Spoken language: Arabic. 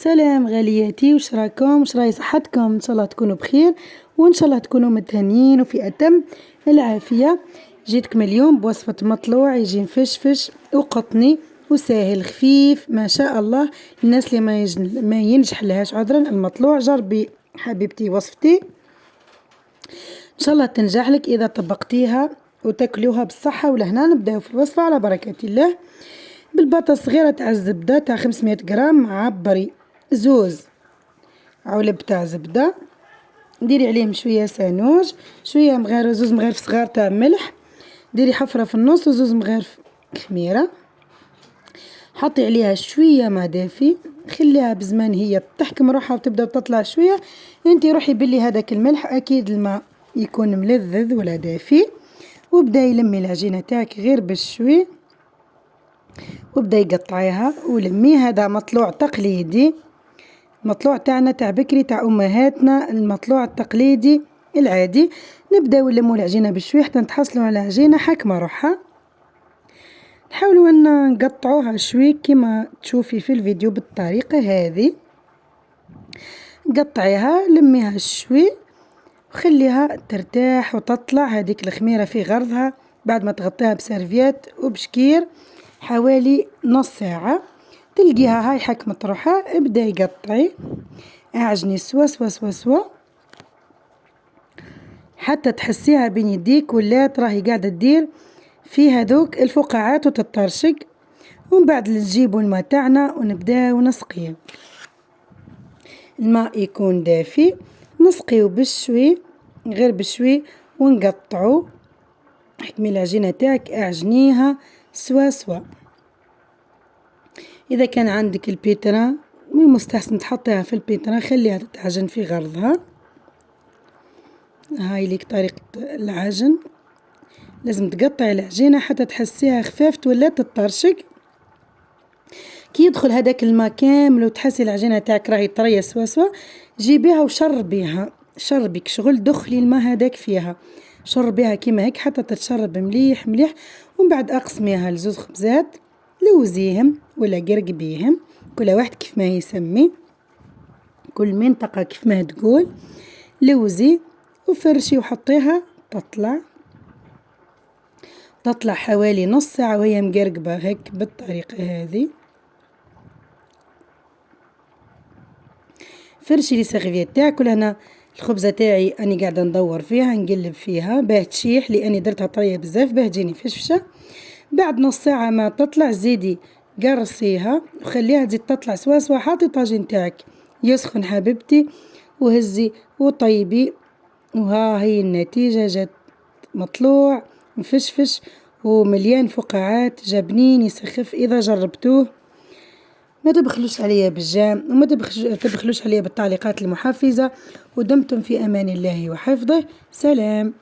سلام غالياتي، وش راكم؟ وش راهي صحتكم؟ ان شاء الله تكونوا بخير، وان شاء الله تكونوا متهنين وفي اتم العافيه. جيتكم اليوم بوصفه مطلوع يجي مفشفش وقطني وساهل خفيف ما شاء الله. الناس اللي ما ينجح لهاش عذرا المطلوع، جربي حبيبتي وصفتي ان شاء الله تنجح لك اذا طبقتيها وتاكلوها بالصحه والهنا. نبداو في الوصفه على بركه الله. بالباطه صغيره تاع الزبده تاع 500 غرام، عبري زوز علب تاع زبده، ديري عليهم شويه سانوج، شويه زوز مغارف صغار تاع ملح، ديري حفره في النص وزوز مغارف خميره، حطي عليها شويه ما دافي، خليها بزمان هي تحكم روحها وتبدا تطلع شويه. انتي روحي بلي هذاك الملح اكيد الماء يكون ملذذ ولا دافي، وبدا يلمي العجينه تاعك غير بالشوي وبدا يقطعيها ولمي. هذا مطلوع تقليدي، مطلوع تاعنا تاع بكري تاع امهاتنا، المطلوع التقليدي العادي. نبداو نلمو العجينه بشوي حتى نتحصلوا على عجينه حاكمه روحها. نحاولوا ان نقطعوها شوي كما تشوفي في الفيديو بالطريقه هذه. قطعيها لميها شوي وخليها ترتاح وتطلع هذيك الخميره في غرضها. بعد ما تغطيها بسيرفيات وبشكير حوالي نص ساعه تلقيها هاي حكمت روحها. ابداي قطعي اعجني سوا سوا سوا سوا حتى تحسيها بين يديك ولات راهي قاعده تدير في هذوك الفقاعات وتطرشق. ومن بعد نجيبوا الماء تاعنا ونبداو نسقيه. الماء يكون دافي نسقيه بشوي غير بشوي ونقطعوا. حكمي العجينه تاعك اعجنيها سوا سوا. اذا كان عندك البيترا من المستحسن تحطيها في البيترا، خليها تتعجن في غرضها. هاي ليك طريقة العجن، لازم تقطعي العجينة حتى تحسيها خفافت ولا تطرشق. كي يدخل هذاك الماء كامل وتحسي العجينة تاعك راهي طرية سوا سوا، جيبيها وشربيها، شربك شغل دخلي الماء هذاك فيها، شربيها كيما هيك حتى تتشرب مليح مليح. ومن بعد اقسميها لزوز خبزات، لوزيهم ولا قرقبيهم، كل واحد كيف ما يسمي، كل منطقة كيف ما تقول. لوزي وفرشي وحطيها تطلع حوالي نص ساعة وهي مقرقبة هيك بالطريقة هذه. فرشي لي سيرفيت تاعك. انا الخبزة تاعي اني قاعدة ندور فيها نقلب فيها باه تشيح لاني درتها طرية بزاف باه تجيني فشفشة. بعد نص ساعة ما تطلع زيدي قرصيها وخليها تزيد تطلع سوا سوا. حاطي طاجين تاعك يسخن حبيبتي وهزي وطيبي. وها هي النتيجة، جات مطلوع مفشفش ومليان فقاعات جبنين يسخف. اذا جربتوه ما تبخلوش عليا بالجام وما تبخلوش عليا بالتعليقات المحفزة. ودمتم في امان الله وحفظه. سلام.